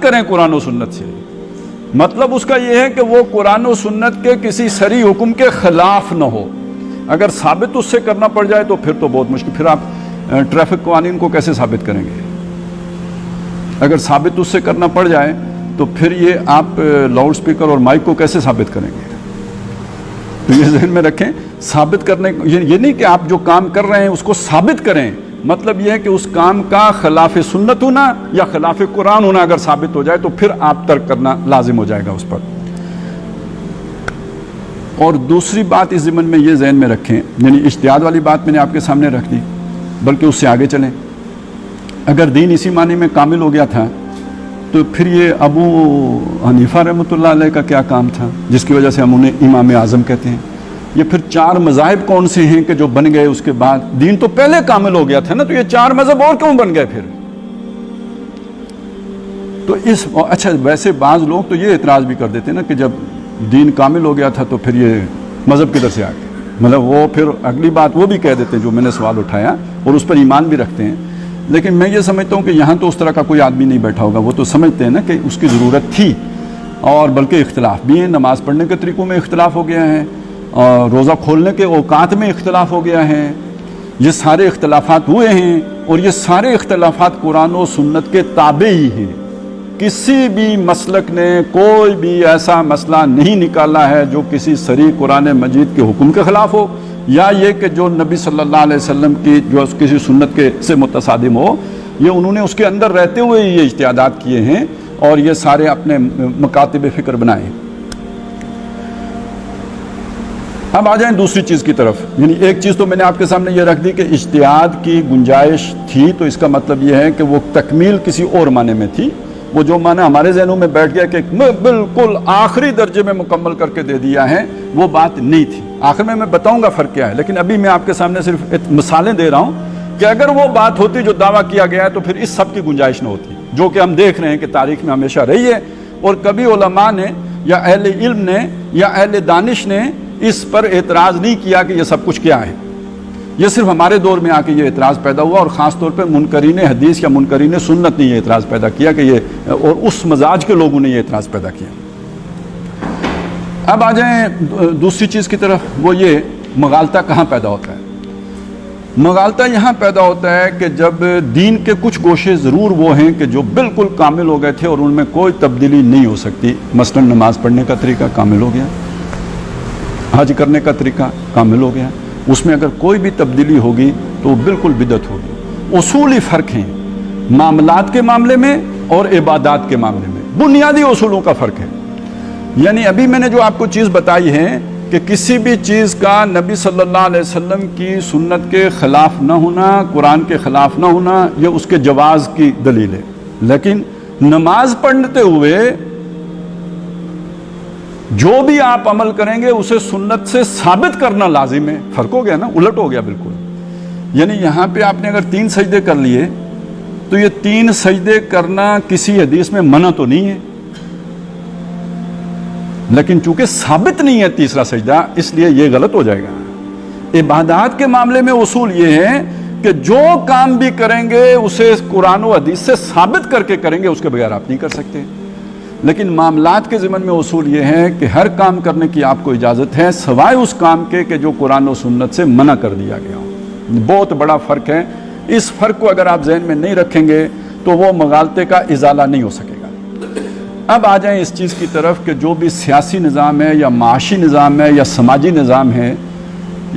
کریں قرآن و سنت سے، مطلب اس کا یہ ہے کہ وہ قرآن و سنت کے کسی صریح حکم کے خلاف نہ ہو۔ اگر ثابت اس سے کرنا پڑ جائے تو پھر تو بہت مشکل، پھر آپ ٹریفک قوانین کو کیسے ثابت کریں گے؟ اگر ثابت اس سے کرنا پڑ جائے تو پھر یہ آپ لاؤڈ سپیکر اور مائک کو کیسے ثابت کریں گے؟ تو یہ ذہن میں رکھیں، ثابت کرنے یہ نہیں کہ آپ جو کام کر رہے ہیں اس کو ثابت کریں، مطلب یہ ہے کہ اس کام کا خلاف سنت ہونا یا خلاف قرآن ہونا اگر ثابت ہو جائے تو پھر آپ ترک کرنا لازم ہو جائے گا اس پر۔ اور دوسری بات اس ضمن میں یہ ذہن میں رکھیں، یعنی اجتہاد والی بات میں نے آپ کے سامنے رکھ دی، بلکہ اس سے آگے چلیں۔ اگر دین اسی معنی میں کامل ہو گیا تھا تو پھر یہ ابو حنیفہ رحمۃ اللہ علیہ کا کیا کام تھا جس کی وجہ سے ہم انہیں امام اعظم کہتے ہیں؟ یہ پھر 4 مذاہب کون سے ہیں کہ جو بن گئے اس کے بعد؟ دین تو پہلے کامل ہو گیا تھا نا، تو یہ 4 مذہب اور کیوں بن گئے پھر؟ تو اچھا ویسے بعض لوگ تو یہ اعتراض بھی کر دیتے ہیں نا کہ جب دین کامل ہو گیا تھا تو پھر یہ مذہب کدھر سے آ گئے، مطلب وہ پھر اگلی بات وہ بھی کہہ دیتے ہیں جو میں نے سوال اٹھایا اور اس پر ایمان بھی رکھتے ہیں۔ لیکن میں یہ سمجھتا ہوں کہ یہاں تو اس طرح کا کوئی آدمی نہیں بیٹھا ہوگا، وہ تو سمجھتے ہیں نا کہ اس کی ضرورت تھی، اور بلکہ اختلاف بھی ہیں، نماز پڑھنے کے طریقوں میں اختلاف ہو گیا ہے، اور روزہ کھولنے کے اوقات میں اختلاف ہو گیا ہے، یہ سارے اختلافات ہوئے ہیں، اور یہ سارے اختلافات قرآن و سنت کے تابع ہی ہیں۔ کسی بھی مسلک نے کوئی بھی ایسا مسئلہ نہیں نکالا ہے جو کسی صریح قرآن مجید کے حکم کے خلاف ہو، یا یہ کہ جو نبی صلی اللہ علیہ وسلم کی جو کسی سنت کے سے متصادم ہو۔ یہ انہوں نے اس کے اندر رہتے ہوئے یہ اجتہادات کیے ہیں اور یہ سارے اپنے مکاتب فکر بنائے ہیں۔ اب آ جائیں دوسری چیز کی طرف، یعنی ایک چیز تو میں نے آپ کے سامنے یہ رکھ دی کہ اجتہاد کی گنجائش تھی، تو اس کا مطلب یہ ہے کہ وہ تکمیل کسی اور معنی میں تھی، وہ جو معنی ہمارے ذہنوں میں بیٹھ گیا کہ بالکل آخری درجے میں مکمل کر کے دے دیا ہے، وہ بات نہیں تھی۔ آخر میں بتاؤں گا فرق کیا ہے، لیکن ابھی میں آپ کے سامنے صرف مثالیں دے رہا ہوں کہ اگر وہ بات ہوتی جو دعویٰ کیا گیا ہے تو پھر اس سب کی گنجائش نہ ہوتی، جو کہ ہم دیکھ رہے ہیں کہ تاریخ میں ہمیشہ رہی ہے، اور کبھی علماء نے یا اہل علم نے یا اہل دانش نے اس پر اعتراض نہیں کیا کہ یہ سب کچھ کیا ہے۔ یہ صرف ہمارے دور میں آ کے یہ اعتراض پیدا ہوا، اور خاص طور پہ منکرین حدیث یا منکرین سنت نے یہ اعتراض پیدا کیا کہ یہ، اور اس مزاج کے لوگوں نے یہ اعتراض پیدا کیا۔ اب آ جائیں دوسری چیز کی طرف، وہ یہ مغالطہ کہاں پیدا ہوتا ہے؟ مغالطہ یہاں پیدا ہوتا ہے کہ جب دین کے کچھ گوشے ضرور وہ ہیں کہ جو بالکل کامل ہو گئے تھے اور ان میں کوئی تبدیلی نہیں ہو سکتی، مثلا نماز پڑھنے کا طریقہ کامل ہو گیا، حج کرنے کا طریقہ کامل ہو گیا، اس میں اگر کوئی بھی تبدیلی ہوگی تو وہ بالکل بدعت ہوگی۔ اصولی فرق ہیں معاملات کے معاملے میں اور عبادات کے معاملے میں، بنیادی اصولوں کا فرق ہے۔ یعنی ابھی میں نے جو آپ کو چیز بتائی ہے کہ کسی بھی چیز کا نبی صلی اللہ علیہ وسلم کی سنت کے خلاف نہ ہونا، قرآن کے خلاف نہ ہونا، یہ اس کے جواز کی دلیل ہے، لیکن نماز پڑھتے ہوئے جو بھی آپ عمل کریں گے اسے سنت سے ثابت کرنا لازم ہے۔ فرق ہو گیا نا، الٹ ہو گیا بالکل۔ یعنی یہاں پہ آپ نے اگر 3 سجدے کر لیے تو یہ 3 سجدے کرنا کسی حدیث میں منع تو نہیں ہے، لیکن چونکہ ثابت نہیں ہے تیسرا سجدہ، اس لیے یہ غلط ہو جائے گا۔ عبادات کے معاملے میں اصول یہ ہے کہ جو کام بھی کریں گے اسے قرآن و حدیث سے ثابت کر کے کریں گے، اس کے بغیر آپ نہیں کر سکتے۔ لیکن معاملات کے ضمن میں اصول یہ ہے کہ ہر کام کرنے کی آپ کو اجازت ہے سوائے اس کام کے کہ جو قرآن و سنت سے منع کر دیا گیا ہو۔ بہت بڑا فرق ہے، اس فرق کو اگر آپ ذہن میں نہیں رکھیں گے تو وہ مغالطے کا ازالہ نہیں ہو سکے گا۔ اب آ جائیں اس چیز کی طرف کہ جو بھی سیاسی نظام ہے یا معاشی نظام ہے یا سماجی نظام ہے،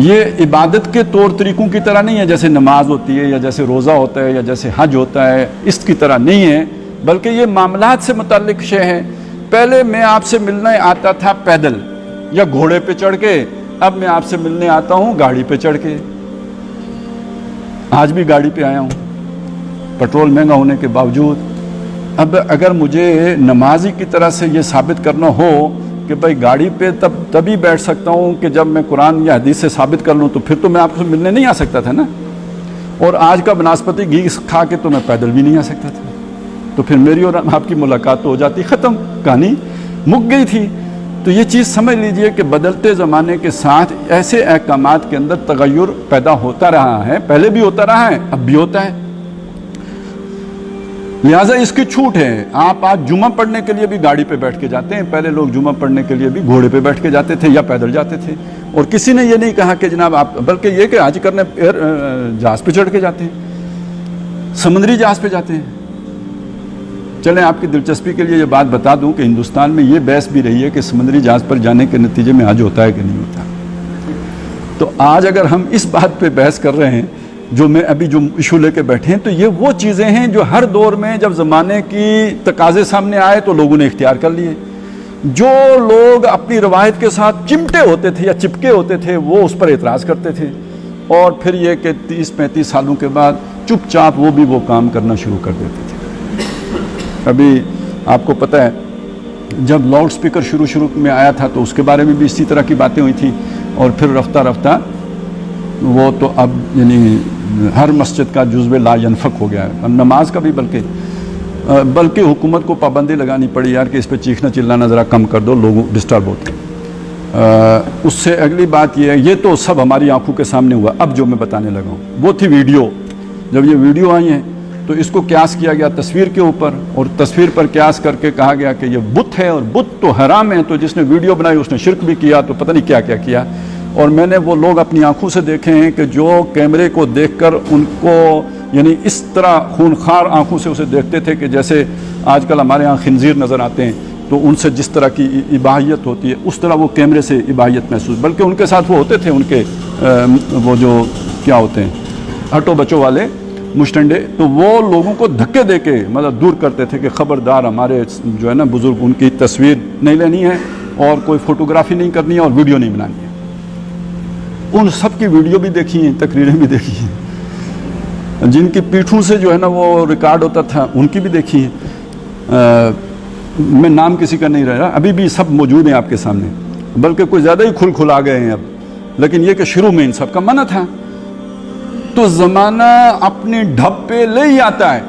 یہ عبادت کے طور طریقوں کی طرح نہیں ہے، جیسے نماز ہوتی ہے یا جیسے روزہ ہوتا ہے یا جیسے حج ہوتا ہے، اس کی طرح نہیں ہے، بلکہ یہ معاملات سے متعلق شے ہے۔ پہلے میں آپ سے ملنے آتا تھا پیدل یا گھوڑے پہ چڑھ کے، اب میں آپ سے ملنے آتا ہوں گاڑی پہ چڑھ کے۔ آج بھی گاڑی پہ آیا ہوں پٹرول مہنگا ہونے کے باوجود۔ اب اگر مجھے نمازی کی طرح سے یہ ثابت کرنا ہو کہ بھائی گاڑی پہ تبھی بیٹھ سکتا ہوں کہ جب میں قرآن یا حدیث سے ثابت کر لوں، تو پھر تو میں آپ سے ملنے نہیں آ سکتا تھا نا، اور آج کا بناسپتی گھی کھا کے تو میں پیدل بھی نہیں آ سکتا تھا، تو پھر میری اور آپ کی ملاقات تو ہو جاتی، ختم، کہانی مک گئی تھی۔ تو یہ چیز سمجھ لیجئے کہ بدلتے زمانے کے ساتھ ایسے احکامات کے اندر تغیر پیدا ہوتا رہا ہے، پہلے بھی ہوتا رہا ہے، اب بھی ہوتا ہے۔ لہٰذا اس کی چھوٹ ہے. آپ آج جمعہ پڑھنے کے لیے بھی گاڑی پہ بیٹھ کے جاتے ہیں, پہلے لوگ جمعہ پڑھنے کے لیے بھی گھوڑے پہ بیٹھ کے جاتے تھے یا پیدل جاتے تھے, اور کسی نے یہ نہیں کہا کہ جناب آپ, بلکہ یہ کہ حج کرنے جہاز پہ چڑھ کے جاتے ہیں, سمندری جہاز پہ جاتے ہیں. چلیں آپ کی دلچسپی کے لیے یہ بات بتا دوں کہ ہندوستان میں یہ بحث بھی رہی ہے کہ سمندری جہاز پر جانے کے نتیجے میں حج ہوتا ہے کہ نہیں ہوتا. تو آج اگر ہم اس بات پہ بحث کر رہے ہیں, جو میں ابھی جو ایشو لے کے بیٹھے ہیں, تو یہ وہ چیزیں ہیں جو ہر دور میں جب زمانے کی تقاضے سامنے آئے تو لوگوں نے اختیار کر لیے. جو لوگ اپنی روایت کے ساتھ چمٹے ہوتے تھے یا چپکے ہوتے تھے وہ اس پر اعتراض کرتے تھے, اور پھر یہ کہ 30-35 سالوں کے بعد چپ چاپ وہ بھی وہ کام کرنا شروع کر دیتے تھے. ابھی آپ کو پتہ ہے جب لاؤڈ سپیکر شروع میں آیا تھا تو اس کے بارے میں بھی اسی طرح کی باتیں ہوئی تھیں, اور پھر رفتہ رفتہ وہ تو اب یعنی ہر مسجد کا جزو لا ینفق ہو گیا ہے. نماز کا بھی بلکہ حکومت کو پابندی لگانی پڑی یار کہ اس پہ چیخنا چلانا ذرا کم کر دو, لوگوں ڈسٹرب ہوتے ہیں. اس سے اگلی بات یہ ہے, یہ تو سب ہماری آنکھوں کے سامنے ہوا. اب جو میں بتانے لگا ہوں وہ تھی ویڈیو. جب یہ ویڈیو آئی ہیں تو اس کو قیاس کیا گیا تصویر کے اوپر, اور تصویر پر قیاس کر کے کہا گیا کہ یہ بت ہے اور بت تو حرام ہے, تو جس نے ویڈیو بنائی اس نے شرک بھی کیا, تو پتہ نہیں کیا کیا کیا. اور میں نے وہ لوگ اپنی آنکھوں سے دیکھے ہیں کہ جو کیمرے کو دیکھ کر ان کو یعنی اس طرح خونخوار آنکھوں سے اسے دیکھتے تھے کہ جیسے آج کل ہمارے ہاں خنزیر نظر آتے ہیں, تو ان سے جس طرح کی اباحیت ہوتی ہے اس طرح وہ کیمرے سے اباحیت محسوس. بلکہ ان کے ساتھ وہ ہوتے تھے ان کے وہ جو کیا ہوتے ہیں ہٹو بچوں والے مشٹنڈے, تو وہ لوگوں کو دھکے دے کے مطلب دور کرتے تھے کہ خبردار ہمارے جو ہے نا بزرگ, ان کی تصویر نہیں لینی ہے اور کوئی فوٹوگرافی نہیں کرنی ہے اور ویڈیو نہیں بنانی ہے. ان سب کی ویڈیو بھی دیکھی ہیں, تقریریں بھی دیکھی ہیں, جن کی پیٹھوں سے جو ہے نا وہ ریکارڈ ہوتا تھا ان کی بھی دیکھی ہیں. میں نام کسی کا نہیں رہا, ابھی بھی سب موجود ہیں آپ کے سامنے, بلکہ کوئی زیادہ ہی کھل آ گئے ہیں اب. لیکن یہ کہ شروع میں ان سب کا منع تھا. تو زمانہ اپنی ڈھب پہ لے ہی آتا ہے,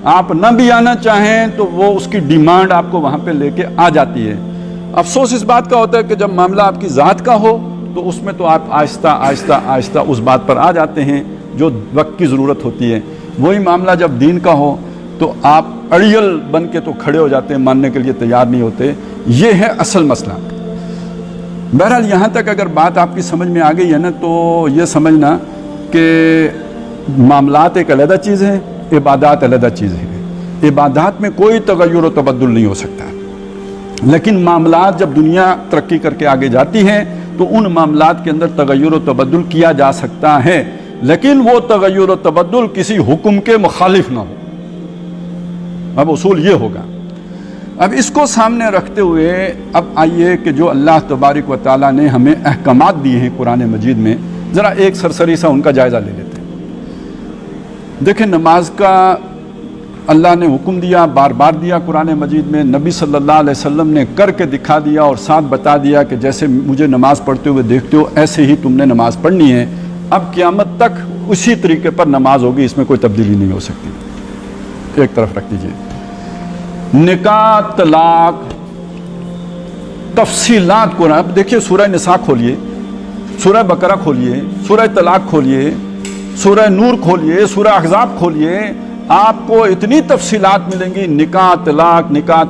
آپ نہ بھی آنا چاہیں تو وہ اس کی ڈیمانڈ آپ کو وہاں پہ لے کے آ جاتی ہے. افسوس اس بات کا ہوتا ہے کہ جب معاملہ آپ کی ذات کا ہو تو اس میں تو آپ آہستہ آہستہ آہستہ اس بات پر آ جاتے ہیں جو وقت کی ضرورت ہوتی ہے. وہی معاملہ جب دین کا ہو تو آپ اڑیل بن کے تو کھڑے ہو جاتے ہیں, ماننے کے لیے تیار نہیں ہوتے. یہ ہے اصل مسئلہ. بہرحال یہاں تک اگر بات آپ کی سمجھ میں آ گئی ہے نا, تو یہ سمجھنا کہ معاملات ایک علیحدہ چیز ہے, عبادات علیحدہ چیز ہے. عبادات میں کوئی تغیر و تبدل نہیں ہو سکتا, لیکن معاملات جب دنیا ترقی کر کے آگے جاتی ہے تو ان معاملات کے اندر تغیر و تبدل کیا جا سکتا ہے, لیکن وہ تغیر و تبدل کسی حکم کے مخالف نہ ہو. اب اصول یہ ہوگا. اب اس کو سامنے رکھتے ہوئے اب آئیے کہ جو اللہ تبارک و تعالیٰ نے ہمیں احکامات دیے ہیں قرآن مجید میں, ذرا ایک سرسری سا ان کا جائزہ لے لیتے ہیں. دیکھیں نماز کا اللہ نے حکم دیا, بار بار دیا قرآن مجید میں. نبی صلی اللہ علیہ وسلم نے کر کے دکھا دیا اور ساتھ بتا دیا کہ جیسے مجھے نماز پڑھتے ہوئے دیکھتے ہو ایسے ہی تم نے نماز پڑھنی ہے. اب قیامت تک اسی طریقے پر نماز ہوگی, اس میں کوئی تبدیلی نہیں ہو سکتی. ایک طرف رکھ دیجئے. نکاح, طلاق, تفصیلات قرآن. اب دیکھیے سورہ نساء کھولیے, سورہ بقرہ کھولیے, سورہ طلاق کھولیے, سورہ نور کھولیے, سورہ احزاب کھولیے, آپ کو اتنی تفصیلات ملیں گی. نکاح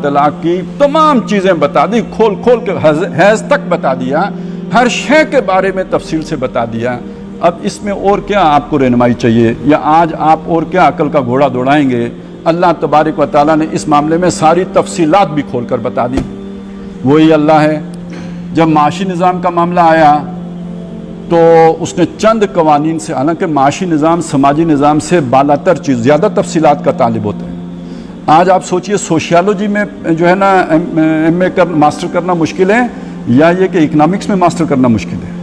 طلاق کی تمام چیزیں بتا دی, کھول کے حیض تک بتا دیا, ہر شے کے بارے میں تفصیل سے بتا دیا. اب اس میں اور کیا آپ کو رہنمائی چاہیے, یا آج آپ اور کیا عقل کا گھوڑا دوڑائیں گے؟ اللہ تبارک و تعالیٰ نے اس معاملے میں ساری تفصیلات بھی کھول کر بتا دی. وہی اللہ ہے. جب معاشی نظام کا معاملہ آیا تو اس نے چند قوانین سے, حالانکہ معاشی نظام سماجی نظام سے بالا تر چیز, زیادہ تفصیلات کا طالب ہوتا ہے. آج آپ سوچئے سوشیالوجی میں جو ہے نا ایم اے ماسٹر کرنا مشکل ہے, یا یہ کہ اکنامکس میں ماسٹر کرنا مشکل ہے؟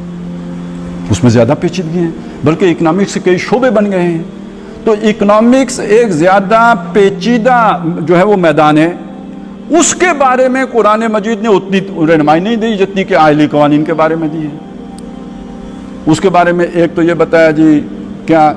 اس میں زیادہ پیچیدگی ہیں, بلکہ اکنامکس کے کئی شعبے بن گئے ہیں. تو اکنامکس ایک زیادہ پیچیدہ جو ہے وہ میدان ہے. اس کے بارے میں قرآن مجید نے اتنی رہنمائی نہیں دی جتنی کہ آئلی قوانین کے بارے میں دی ہے. اس کے بارے میں ایک تو یہ بتایا جی کیا